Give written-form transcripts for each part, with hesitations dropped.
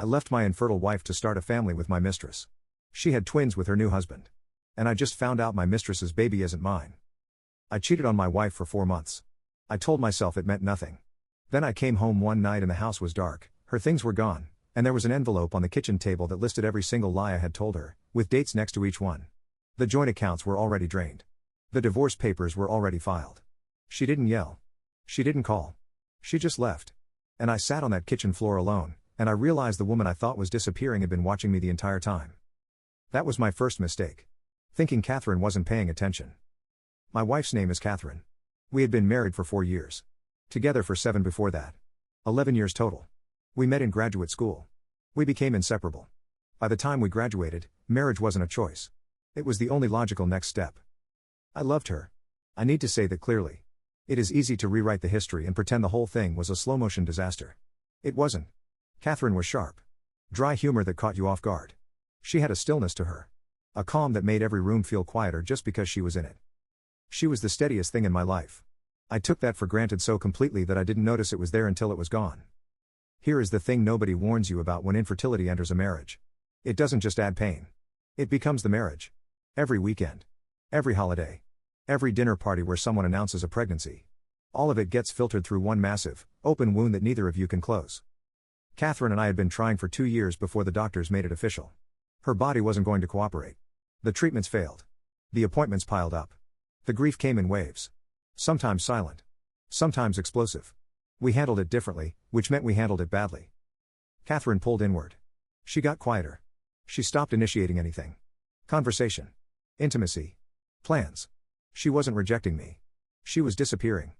I left my infertile wife to start a family with my mistress. She had twins with her new husband. And I just found out my mistress's baby isn't mine. I cheated on my wife for 4 months. I told myself it meant nothing. Then I came home one night and the house was dark, her things were gone, and there was an envelope on the kitchen table that listed every single lie I had told her, with dates next to each one. The joint accounts were already drained. The divorce papers were already filed. She didn't yell. She didn't call. She just left. And I sat on that kitchen floor alone, and I realized the woman I thought was disappearing had been watching me the entire time. That was my first mistake. Thinking Catherine wasn't paying attention. My wife's name is Catherine. We had been married for 4 years. Together for 7 before that. 11 years total. We met in graduate school. We became inseparable. By the time we graduated, marriage wasn't a choice. It was the only logical next step. I loved her. I need to say that clearly. It is easy to rewrite the history and pretend the whole thing was a slow-motion disaster. It wasn't. Catherine was sharp. Dry humor that caught you off guard. She had a stillness to her. A calm that made every room feel quieter just because she was in it. She was the steadiest thing in my life. I took that for granted so completely that I didn't notice it was there until it was gone. Here is the thing nobody warns you about when infertility enters a marriage. It doesn't just add pain. It becomes the marriage. Every weekend. Every holiday. Every dinner party where someone announces a pregnancy. All of it gets filtered through one massive, open wound that neither of you can close. Catherine and I had been trying for 2 years before the doctors made it official. Her body wasn't going to cooperate. The treatments failed. The appointments piled up. The grief came in waves. Sometimes silent. Sometimes explosive. We handled it differently, which meant we handled it badly. Catherine pulled inward. She got quieter. She stopped initiating anything. Conversation. Intimacy. Plans. She wasn't rejecting me. She was disappearing.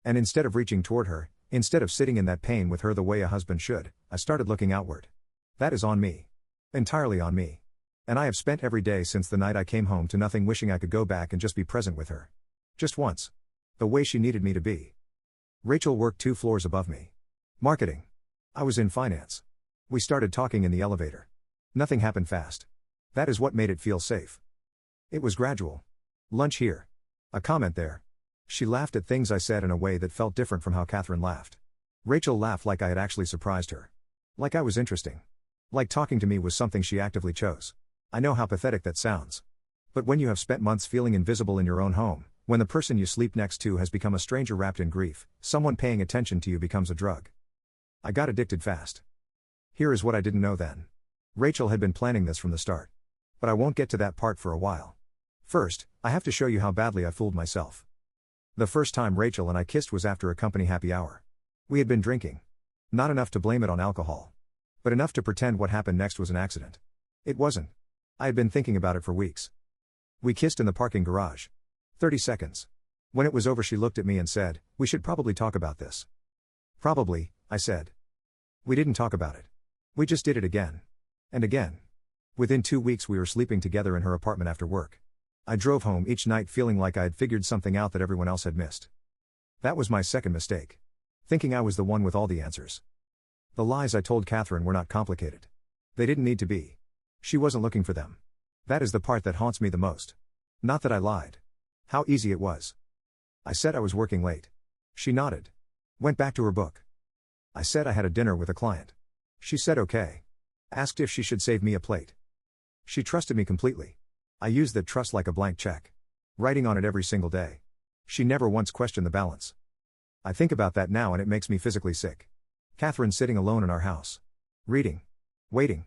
And instead of reaching toward her, instead of sitting in that pain with her the way a husband should, I started looking outward. That is on me. Entirely on me. And I have spent every day since the night I came home to nothing wishing I could go back and just be present with her. Just once. The way she needed me to be. Rachel worked 2 floors above me. Marketing. I was in finance. We started talking in the elevator. Nothing happened fast. That is what made it feel safe. It was gradual. Lunch here. A comment there. She laughed at things I said in a way that felt different from how Catherine laughed. Rachel laughed like I had actually surprised her. Like I was interesting. Like talking to me was something she actively chose. I know how pathetic that sounds. But when you have spent months feeling invisible in your own home, when the person you sleep next to has become a stranger wrapped in grief, someone paying attention to you becomes a drug. I got addicted fast. Here is what I didn't know then. Rachel had been planning this from the start. But I won't get to that part for a while. First, I have to show you how badly I fooled myself. The first time Rachel and I kissed was after a company happy hour. We had been drinking. Not enough to blame it on alcohol. But enough to pretend what happened next was an accident. It wasn't. I had been thinking about it for weeks. We kissed in the parking garage. 30 seconds. When it was over she looked at me and said, "We should probably talk about this." "Probably," I said. We didn't talk about it. We just did it again. And again. Within 2 weeks we were sleeping together in her apartment after work. I drove home each night feeling like I had figured something out that everyone else had missed. That was my second mistake. Thinking I was the one with all the answers. The lies I told Catherine were not complicated. They didn't need to be. She wasn't looking for them. That is the part that haunts me the most. Not that I lied. How easy it was. I said I was working late. She nodded. Went back to her book. I said I had a dinner with a client. She said okay. Asked if she should save me a plate. She trusted me completely. I used that trust like a blank check. Writing on it every single day. She never once questioned the balance. I think about that now and it makes me physically sick. Catherine sitting alone in our house. Reading. Waiting.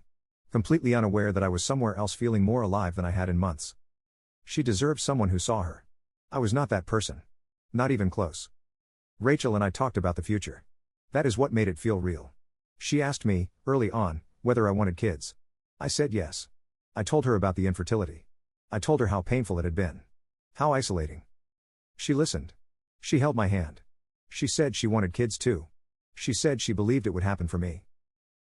Completely unaware that I was somewhere else feeling more alive than I had in months. She deserved someone who saw her. I was not that person. Not even close. Rachel and I talked about the future. That is what made it feel real. She asked me, early on, whether I wanted kids. I said yes. I told her about the infertility. I told her how painful it had been. How isolating. She listened. She held my hand. She said she wanted kids too. She said she believed it would happen for me.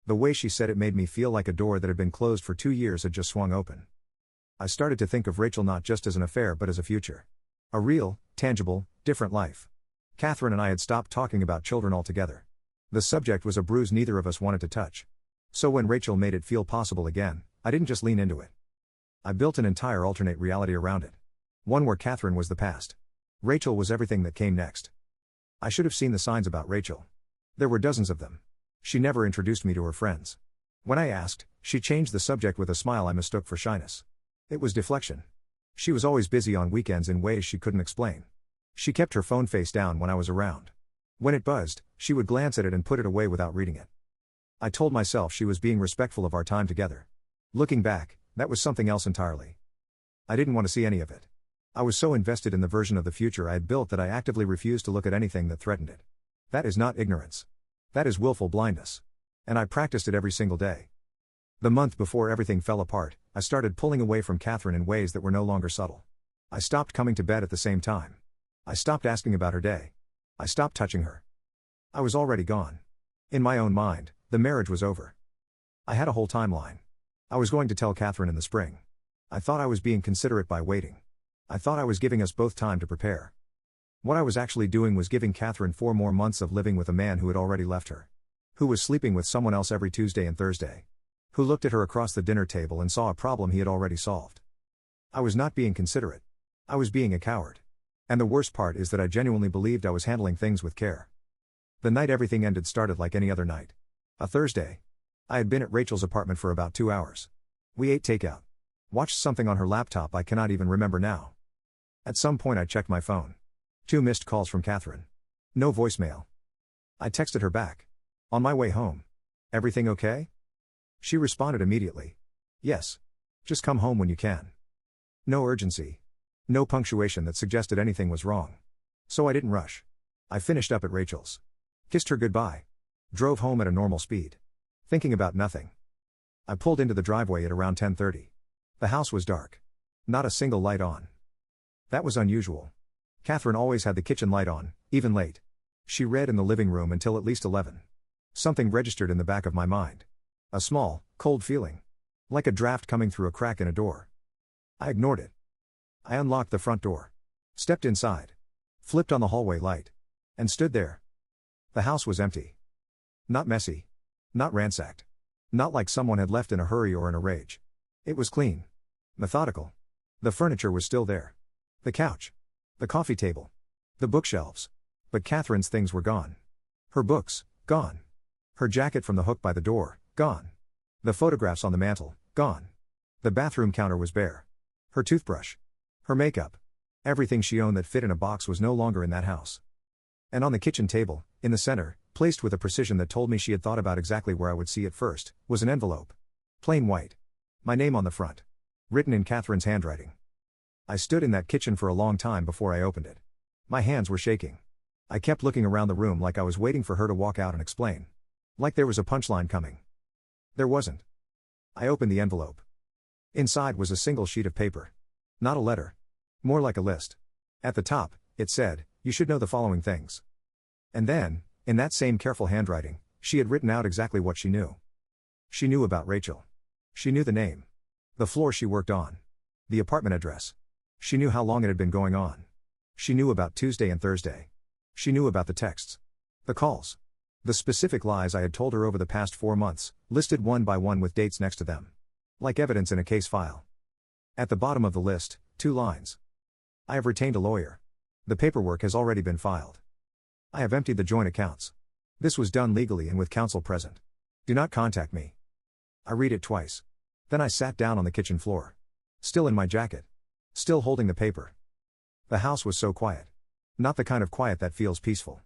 The way she said it made me feel like a door that had been closed for 2 years had just swung open. I started to think of Rachel not just as an affair but as a future. A real, tangible, different life. Catherine and I had stopped talking about children altogether. The subject was a bruise neither of us wanted to touch. So when Rachel made it feel possible again, I didn't just lean into it. I built an entire alternate reality around it. One where Catherine was the past. Rachel was everything that came next. I should have seen the signs about Rachel. There were dozens of them. She never introduced me to her friends. When I asked, she changed the subject with a smile I mistook for shyness. It was deflection. She was always busy on weekends in ways she couldn't explain. She kept her phone face down when I was around. When it buzzed, she would glance at it and put it away without reading it. I told myself she was being respectful of our time together. Looking back, that was something else entirely. I didn't want to see any of it. I was so invested in the version of the future I had built that I actively refused to look at anything that threatened it. That is not ignorance. That is willful blindness. And I practiced it every single day. The month before everything fell apart, I started pulling away from Catherine in ways that were no longer subtle. I stopped coming to bed at the same time. I stopped asking about her day. I stopped touching her. I was already gone. In my own mind, the marriage was over. I had a whole timeline. I was going to tell Catherine in the spring. I thought I was being considerate by waiting. I thought I was giving us both time to prepare. What I was actually doing was giving Catherine 4 more months of living with a man who had already left her. Who was sleeping with someone else every Tuesday and Thursday. Who looked at her across the dinner table and saw a problem he had already solved. I was not being considerate. I was being a coward. And the worst part is that I genuinely believed I was handling things with care. The night everything ended started like any other night. A Thursday. I had been at Rachel's apartment for about 2 hours. We ate takeout. Watched something on her laptop I cannot even remember now. At some point I checked my phone. 2 missed calls from Catherine. No voicemail. I texted her back. On my way home. Everything okay? She responded immediately. Yes. Just come home when you can. No urgency. No punctuation that suggested anything was wrong. So I didn't rush. I finished up at Rachel's. Kissed her goodbye. Drove home at a normal speed. Thinking about nothing. I pulled into the driveway at around 10:30. The house was dark. Not a single light on. That was unusual. Catherine always had the kitchen light on, even late. She read in the living room until at least 11. Something registered in the back of my mind. A small, cold feeling. Like a draft coming through a crack in a door. I ignored it. I unlocked the front door. Stepped inside. Flipped on the hallway light. And stood there. The house was empty. Not messy. Not ransacked. Not like someone had left in a hurry or in a rage. It was clean. Methodical. The furniture was still there. The couch. The coffee table. The bookshelves. But Catherine's things were gone. Her books, gone. Her jacket from the hook by the door, gone. The photographs on the mantel, gone. The bathroom counter was bare. Her toothbrush. Her makeup. Everything she owned that fit in a box was no longer in that house. And on the kitchen table, in the center, placed with a precision that told me she had thought about exactly where I would see it first, was an envelope. Plain white. My name on the front. Written in Catherine's handwriting. I stood in that kitchen for a long time before I opened it. My hands were shaking. I kept looking around the room like I was waiting for her to walk out and explain. Like there was a punchline coming. There wasn't. I opened the envelope. Inside was a single sheet of paper. Not a letter. More like a list. At the top, it said, "You should know the following things." And then, in that same careful handwriting, she had written out exactly what she knew. She knew about Rachel. She knew the name. The floor she worked on. The apartment address. She knew how long it had been going on. She knew about Tuesday and Thursday. She knew about the texts. The calls. The specific lies I had told her over the past 4 months, listed one by one with dates next to them. Like evidence in a case file. At the bottom of the list, 2 lines. I have retained a lawyer. The paperwork has already been filed. I have emptied the joint accounts. This was done legally and with counsel present. Do not contact me. I read it twice. Then I sat down on the kitchen floor. Still in my jacket. Still holding the paper. The house was so quiet. Not the kind of quiet that feels peaceful.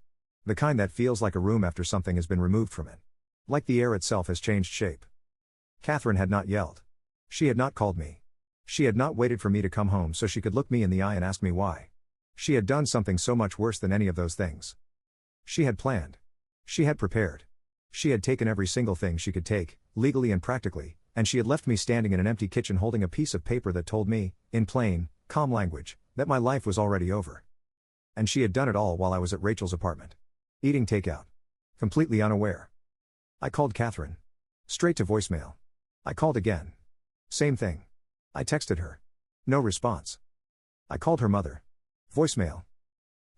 The kind that feels like a room after something has been removed from it. Like the air itself has changed shape. Catherine had not yelled. She had not called me. She had not waited for me to come home so she could look me in the eye and ask me why. She had done something so much worse than any of those things. She had planned. She had prepared. She had taken every single thing she could take, legally and practically, and she had left me standing in an empty kitchen holding a piece of paper that told me, in plain, calm language, that my life was already over. And she had done it all while I was at Rachel's apartment. Eating takeout. Completely unaware. I called Catherine. Straight to voicemail. I called again. Same thing. I texted her. No response. I called her mother. Voicemail.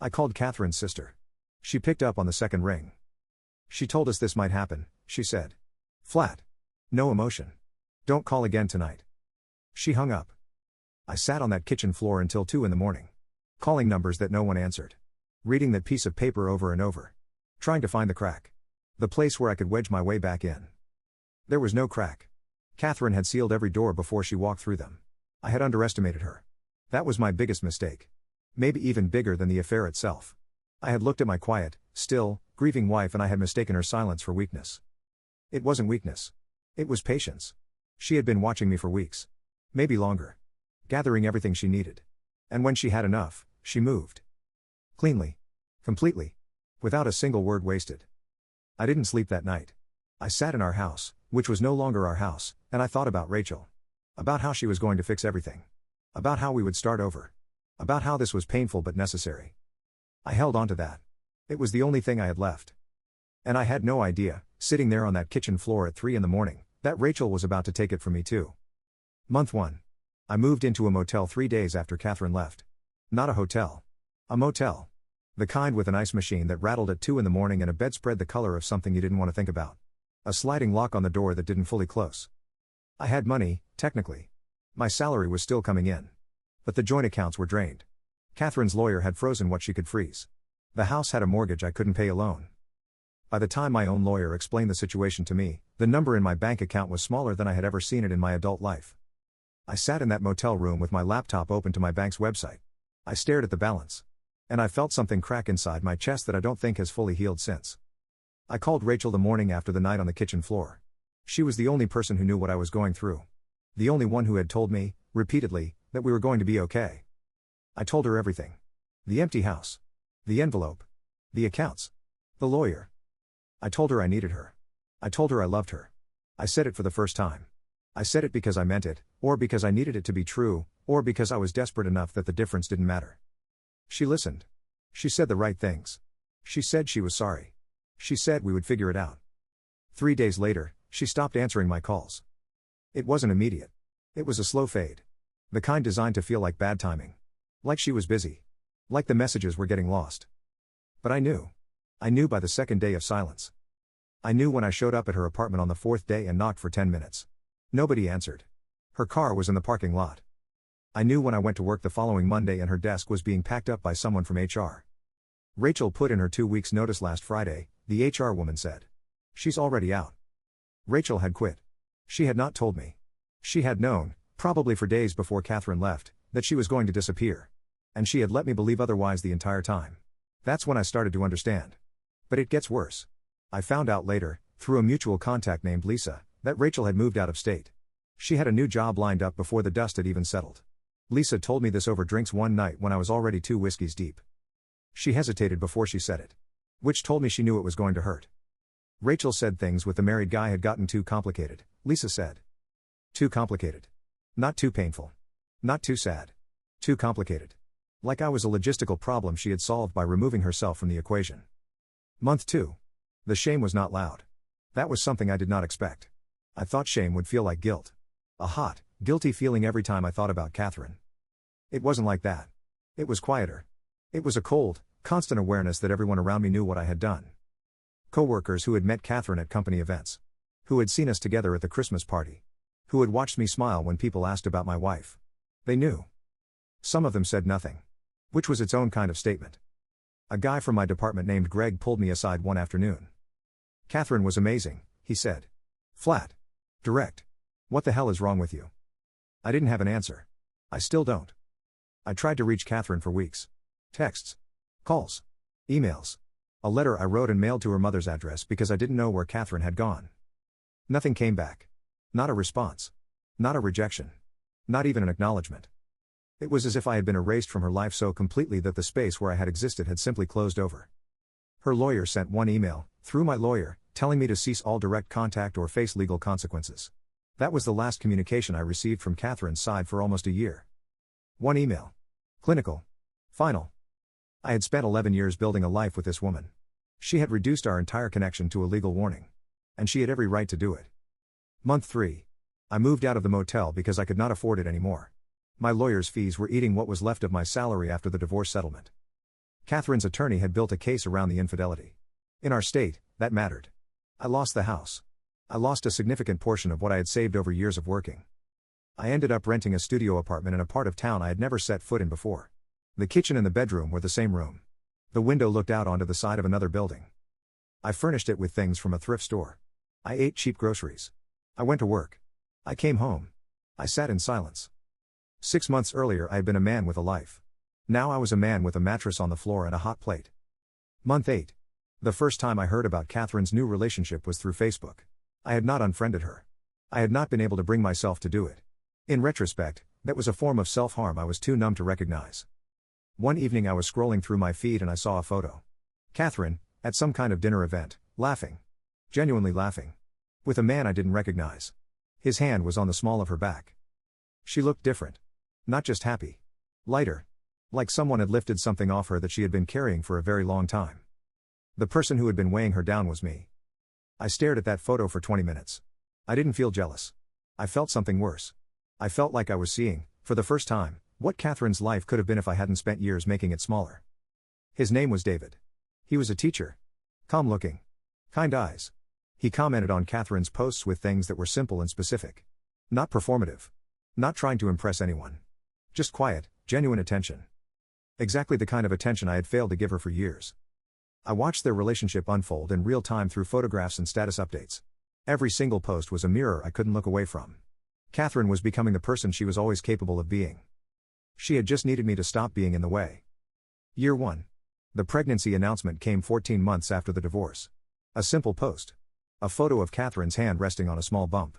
I called Catherine's sister. She picked up on the second ring. She told us this might happen, she said. Flat. No emotion. Don't call again tonight. She hung up. I sat on that kitchen floor until 2 in the morning. Calling numbers that no one answered. Reading that piece of paper over and over. Trying to find the crack. The place where I could wedge my way back in. There was no crack. Catherine had sealed every door before she walked through them. I had underestimated her. That was my biggest mistake. Maybe even bigger than the affair itself. I had looked at my quiet, still, grieving wife and I had mistaken her silence for weakness. It wasn't weakness. It was patience. She had been watching me for weeks. Maybe longer. Gathering everything she needed. And when she had enough, she moved. Cleanly. Completely. Without a single word wasted. I didn't sleep that night. I sat in our house, which was no longer our house, and I thought about Rachel. About how she was going to fix everything. About how we would start over. About how this was painful but necessary. I held on to that. It was the only thing I had left. And I had no idea, sitting there on that kitchen floor at 3 a.m, that Rachel was about to take it from me too. Month 1. I moved into a motel 3 days after Catherine left. Not a hotel. A motel. The kind with an ice machine that rattled at 2 a.m. and a bedspread the color of something you didn't want to think about. A sliding lock on the door that didn't fully close. I had money, technically. My salary was still coming in. But the joint accounts were drained. Catherine's lawyer had frozen what she could freeze. The house had a mortgage I couldn't pay alone. By the time my own lawyer explained the situation to me, the number in my bank account was smaller than I had ever seen it in my adult life. I sat in that motel room with my laptop open to my bank's website. I stared at the balance. And I felt something crack inside my chest that I don't think has fully healed since. I called Rachel the morning after the night on the kitchen floor. She was the only person who knew what I was going through. The only one who had told me, repeatedly, that we were going to be okay. I told her everything. The empty house. The envelope. The accounts. The lawyer. I told her I needed her. I told her I loved her. I said it for the first time. I said it because I meant it, or because I needed it to be true, or because I was desperate enough that the difference didn't matter. She listened. She said the right things. She said she was sorry. She said we would figure it out. 3 days later, she stopped answering my calls. It wasn't immediate. It was a slow fade. The kind designed to feel like bad timing. Like she was busy. Like the messages were getting lost. But I knew. I knew by the second day of silence. I knew when I showed up at her apartment on the 4th day and knocked for 10 minutes. Nobody answered. Her car was in the parking lot. I knew when I went to work the following Monday and her desk was being packed up by someone from HR. Rachel put in her 2 weeks' notice last Friday, the HR woman said. She's already out. Rachel had quit. She had not told me. She had known, probably for days before Catherine left, that she was going to disappear. And she had let me believe otherwise the entire time. That's when I started to understand. But it gets worse. I found out later, through a mutual contact named Lisa, that Rachel had moved out of state. She had a new job lined up before the dust had even settled. Lisa told me this over drinks one night when I was already 2 whiskeys deep. She hesitated before she said it. Which told me she knew it was going to hurt. Rachel said things with the married guy had gotten too complicated, Lisa said. Too complicated. Not too painful. Not too sad. Too complicated. Like I was a logistical problem she had solved by removing herself from the equation. Month 2. The shame was not loud. That was something I did not expect. I thought shame would feel like guilt. A hot, guilty feeling every time I thought about Catherine. It wasn't like that. It was quieter. It was a cold, constant awareness that everyone around me knew what I had done. Co-workers who had met Catherine at company events. Who had seen us together at the Christmas party. Who had watched me smile when people asked about my wife. They knew. Some of them said nothing. Which was its own kind of statement. A guy from my department named Greg pulled me aside one afternoon. Catherine was amazing, he said. Flat. Direct. What the hell is wrong with you? I didn't have an answer. I still don't. I tried to reach Catherine for weeks. Texts. Calls. Emails. A letter I wrote and mailed to her mother's address because I didn't know where Catherine had gone. Nothing came back. Not a response. Not a rejection. Not even an acknowledgement. It was as if I had been erased from her life so completely that the space where I had existed had simply closed over. Her lawyer sent one email, through my lawyer, telling me to cease all direct contact or face legal consequences. That was the last communication I received from Catherine's side for almost a year. One email. Clinical. Final. I had spent 11 years building a life with this woman. She had reduced our entire connection to a legal warning. And she had every right to do it. Month 3. I moved out of the motel because I could not afford it anymore. My lawyer's fees were eating what was left of my salary after the divorce settlement. Catherine's attorney had built a case around the infidelity. In our state, that mattered. I lost the house. I lost a significant portion of what I had saved over years of working. I ended up renting a studio apartment in a part of town I had never set foot in before. The kitchen and the bedroom were the same room. The window looked out onto the side of another building. I furnished it with things from a thrift store. I ate cheap groceries. I went to work. I came home. I sat in silence. 6 months earlier I had been a man with a life. Now I was a man with a mattress on the floor and a hot plate. Month 8. The first time I heard about Catherine's new relationship was through Facebook. I had not unfriended her. I had not been able to bring myself to do it. In retrospect, that was a form of self-harm I was too numb to recognize. One evening I was scrolling through my feed and I saw a photo. Catherine, at some kind of dinner event, laughing. Genuinely laughing. With a man I didn't recognize. His hand was on the small of her back. She looked different. Not just happy. Lighter. Like someone had lifted something off her that she had been carrying for a very long time. The person who had been weighing her down was me. I stared at that photo for 20 minutes. I didn't feel jealous. I felt something worse. I felt like I was seeing, for the first time, what Catherine's life could have been if I hadn't spent years making it smaller. His name was David. He was a teacher. Calm looking. Kind eyes. He commented on Catherine's posts with things that were simple and specific. Not performative. Not trying to impress anyone. Just quiet, genuine attention. Exactly the kind of attention I had failed to give her for years. I watched their relationship unfold in real time through photographs and status updates. Every single post was a mirror I couldn't look away from. Catherine was becoming the person she was always capable of being. She had just needed me to stop being in the way. Year 1. The pregnancy announcement came 14 months after the divorce. A simple post. A photo of Catherine's hand resting on a small bump.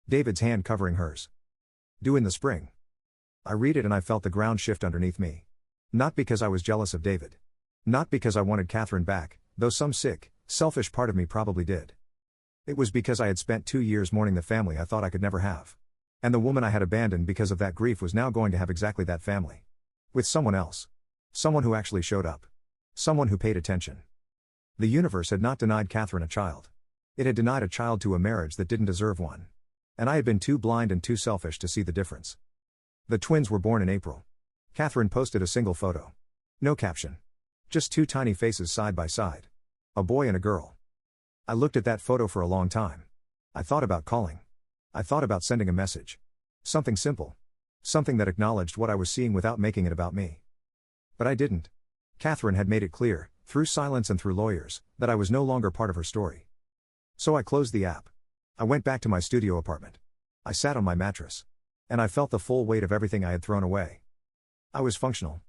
David's hand covering hers. Due in the spring. I read it and I felt the ground shift underneath me. Not because I was jealous of David. Not because I wanted Catherine back, though some sick, selfish part of me probably did. It was because I had spent 2 years mourning the family I thought I could never have. And the woman I had abandoned because of that grief was now going to have exactly that family. With someone else. Someone who actually showed up. Someone who paid attention. The universe had not denied Catherine a child. It had denied a child to a marriage that didn't deserve one. And I had been too blind and too selfish to see the difference. The twins were born in April. Catherine posted a single photo. No caption. Just 2 tiny faces side by side. A boy and a girl. I looked at that photo for a long time. I thought about calling. I thought about sending a message. Something simple. Something that acknowledged what I was seeing without making it about me. But I didn't. Catherine had made it clear, through silence and through lawyers, that I was no longer part of her story. So I closed the app. I went back to my studio apartment. I sat on my mattress. And I felt the full weight of everything I had thrown away. I was functional.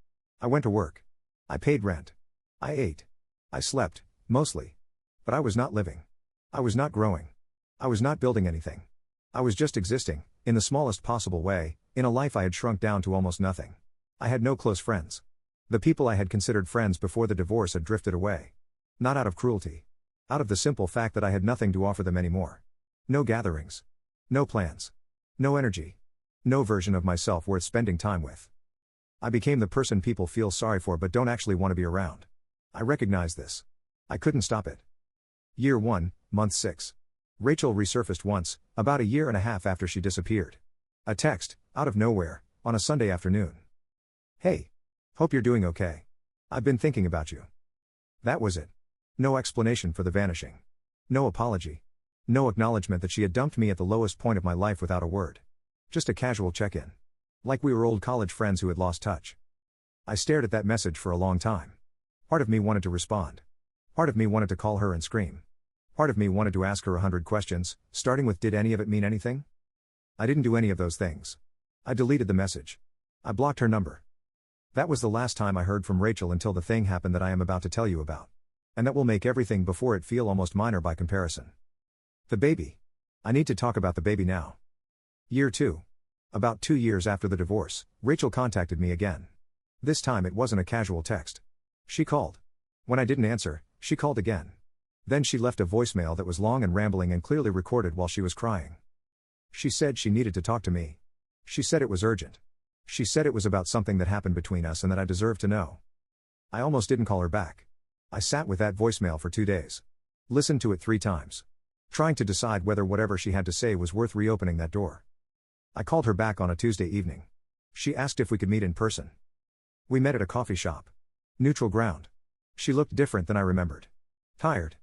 I went to work. I paid rent. I ate. I slept, mostly. But I was not living. I was not growing. I was not building anything. I was just existing, in the smallest possible way, in a life I had shrunk down to almost nothing. I had no close friends. The people I had considered friends before the divorce had drifted away. Not out of cruelty. Out of the simple fact that I had nothing to offer them anymore. No gatherings. No plans. No energy. No version of myself worth spending time with. I became the person people feel sorry for but don't actually want to be around. I recognized this. I couldn't stop it. Year 1, month 6. Rachel resurfaced once, about a year and a half after she disappeared. A text, out of nowhere, on a Sunday afternoon. Hey. Hope you're doing okay. I've been thinking about you. That was it. No explanation for the vanishing. No apology. No acknowledgement that she had dumped me at the lowest point of my life without a word. Just a casual check-in. Like we were old college friends who had lost touch. I stared at that message for a long time. Part of me wanted to respond. Part of me wanted to call her and scream. Part of me wanted to ask her 100 questions, starting with did any of it mean anything? I didn't do any of those things. I deleted the message. I blocked her number. That was the last time I heard from Rachel until the thing happened that I am about to tell you about. And that will make everything before it feel almost minor by comparison. The baby. I need to talk about the baby now. Year 2. About 2 years after the divorce, Rachel contacted me again. This time it wasn't a casual text. She called. When I didn't answer, she called again. Then she left a voicemail that was long and rambling and clearly recorded while she was crying. She said she needed to talk to me. She said it was urgent. She said it was about something that happened between us and that I deserved to know. I almost didn't call her back. I sat with that voicemail for 2 days. Listened to it 3 times. Trying to decide whether whatever she had to say was worth reopening that door. I called her back on a Tuesday evening. She asked if we could meet in person. We met at a coffee shop. Neutral ground. She looked different than I remembered. Tired.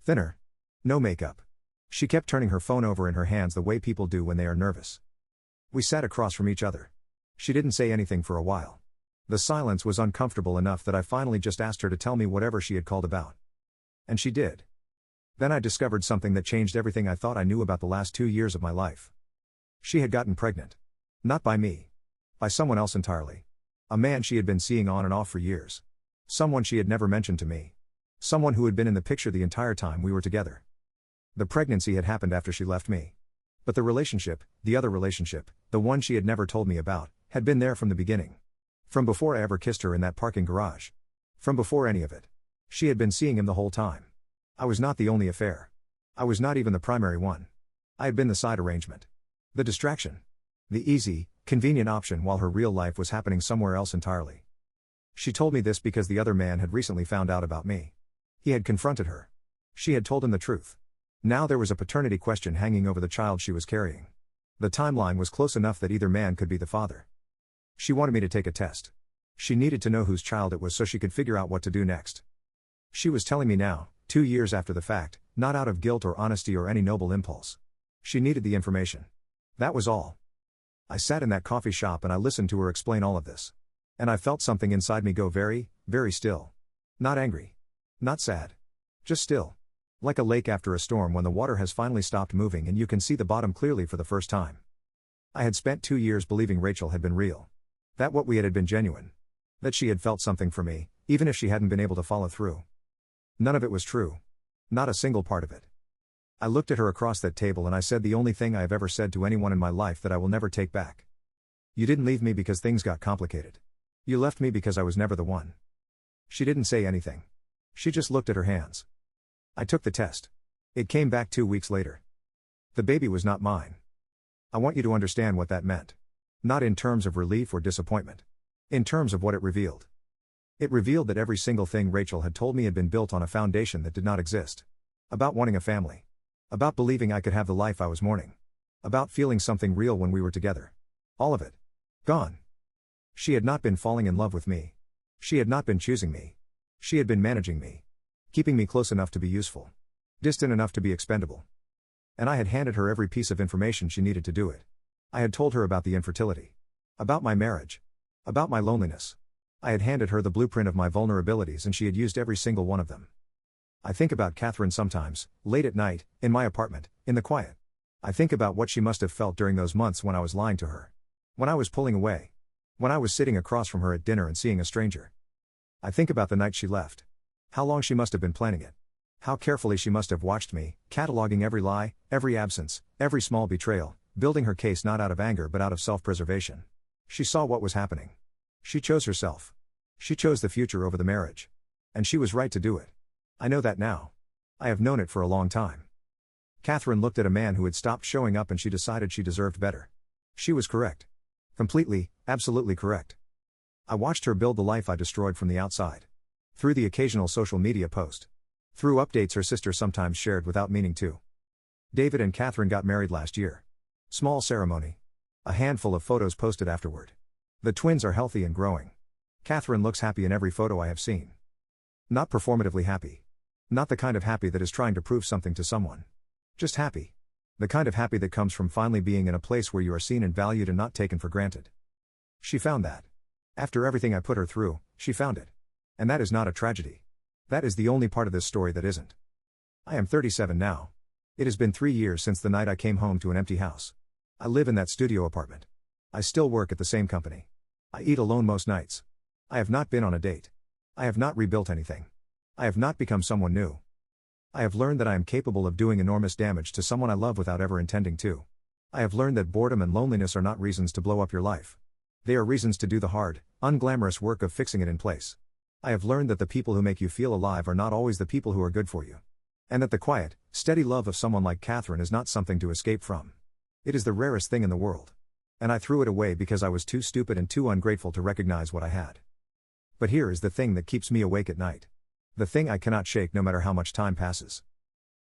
Thinner. No makeup. She kept turning her phone over in her hands the way people do when they are nervous. We sat across from each other. She didn't say anything for a while. The silence was uncomfortable enough that I finally just asked her to tell me whatever she had called about. And she did. Then I discovered something that changed everything I thought I knew about the last 2 years of my life. She had gotten pregnant. Not by me. By someone else entirely. A man she had been seeing on and off for years. Someone she had never mentioned to me. Someone who had been in the picture the entire time we were together. The pregnancy had happened after she left me. But the relationship, the other relationship, the one she had never told me about, had been there from the beginning. From before I ever kissed her in that parking garage. From before any of it. She had been seeing him the whole time. I was not the only affair. I was not even the primary one. I had been the side arrangement. The distraction. The easy, convenient option while her real life was happening somewhere else entirely. She told me this because the other man had recently found out about me. He had confronted her. She had told him the truth. Now there was a paternity question hanging over the child she was carrying. The timeline was close enough that either man could be the father. She wanted me to take a test. She needed to know whose child it was so she could figure out what to do next. She was telling me now, 2 years after the fact, not out of guilt or honesty or any noble impulse. She needed the information. That was all. I sat in that coffee shop and I listened to her explain all of this. And I felt something inside me go very, very still. Not angry. Not sad. Just still. Like a lake after a storm when the water has finally stopped moving and you can see the bottom clearly for the first time. I had spent 2 years believing Rachel had been real. That what we had been genuine. That she had felt something for me, even if she hadn't been able to follow through. None of it was true. Not a single part of it. I looked at her across that table and I said the only thing I have ever said to anyone in my life that I will never take back. You didn't leave me because things got complicated. You left me because I was never the one. She didn't say anything. She just looked at her hands. I took the test. It came back 2 weeks later. The baby was not mine. I want you to understand what that meant. Not in terms of relief or disappointment. In terms of what it revealed. It revealed that every single thing Rachel had told me had been built on a foundation that did not exist. About wanting a family. About believing I could have the life I was mourning. About feeling something real when we were together. All of it. Gone. She had not been falling in love with me. She had not been choosing me. She had been managing me. Keeping me close enough to be useful. Distant enough to be expendable. And I had handed her every piece of information she needed to do it. I had told her about the infertility. About my marriage. About my loneliness. I had handed her the blueprint of my vulnerabilities and she had used every single one of them. I think about Catherine sometimes, late at night, in my apartment, in the quiet. I think about what she must have felt during those months when I was lying to her. When I was pulling away. When I was sitting across from her at dinner and seeing a stranger. I think about the night she left. How long she must have been planning it. How carefully she must have watched me, cataloging every lie, every absence, every small betrayal, building her case not out of anger but out of self-preservation. She saw what was happening. She chose herself. She chose the future over the marriage. And she was right to do it. I know that now. I have known it for a long time. Catherine looked at a man who had stopped showing up and she decided she deserved better. She was correct. Completely, absolutely correct. I watched her build the life I destroyed from the outside. Through the occasional social media post. Through updates her sister sometimes shared without meaning to. David and Catherine got married last year. Small ceremony. A handful of photos posted afterward. The twins are healthy and growing. Catherine looks happy in every photo I have seen. Not performatively happy. Not the kind of happy that is trying to prove something to someone. Just happy. The kind of happy that comes from finally being in a place where you are seen and valued and not taken for granted. She found that. After everything I put her through, she found it. And that is not a tragedy. That is the only part of this story that isn't. I am 37 now. It has been 3 years since the night I came home to an empty house. I live in that studio apartment. I still work at the same company. I eat alone most nights. I have not been on a date. I have not rebuilt anything. I have not become someone new. I have learned that I am capable of doing enormous damage to someone I love without ever intending to. I have learned that boredom and loneliness are not reasons to blow up your life. They are reasons to do the hard, unglamorous work of fixing it in place. I have learned that the people who make you feel alive are not always the people who are good for you. And that the quiet, steady love of someone like Catherine is not something to escape from. It is the rarest thing in the world. And I threw it away because I was too stupid and too ungrateful to recognize what I had. But here is the thing that keeps me awake at night. The thing I cannot shake no matter how much time passes.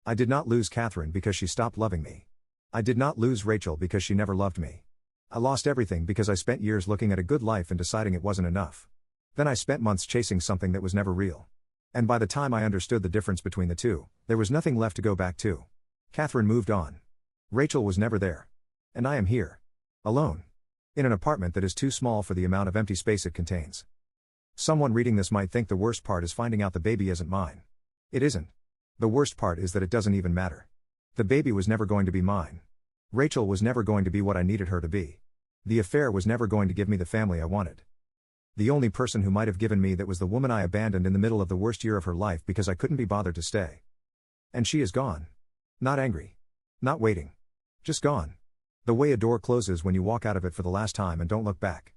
I did not lose Catherine because she stopped loving me. I did not lose Rachel because she never loved me. I lost everything because I spent years looking at a good life and deciding it wasn't enough. Then I spent months chasing something that was never real. And by the time I understood the difference between the two, there was nothing left to go back to. Catherine moved on. Rachel was never there. And I am here. Alone. In an apartment that is too small for the amount of empty space it contains. Someone reading this might think the worst part is finding out the baby isn't mine. It isn't. The worst part is that it doesn't even matter. The baby was never going to be mine. Rachel was never going to be what I needed her to be. The affair was never going to give me the family I wanted. The only person who might have given me that was the woman I abandoned in the middle of the worst year of her life because I couldn't be bothered to stay. And she is gone. Not angry. Not waiting. Just gone. The way a door closes when you walk out of it for the last time and don't look back.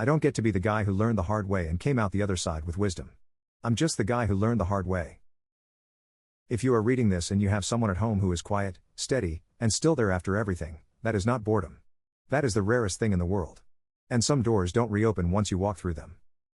I don't get to be the guy who learned the hard way and came out the other side with wisdom. I'm just the guy who learned the hard way. If you are reading this and you have someone at home who is quiet, steady, and still there after everything, that is not boredom. That is the rarest thing in the world. And some doors don't reopen once you walk through them.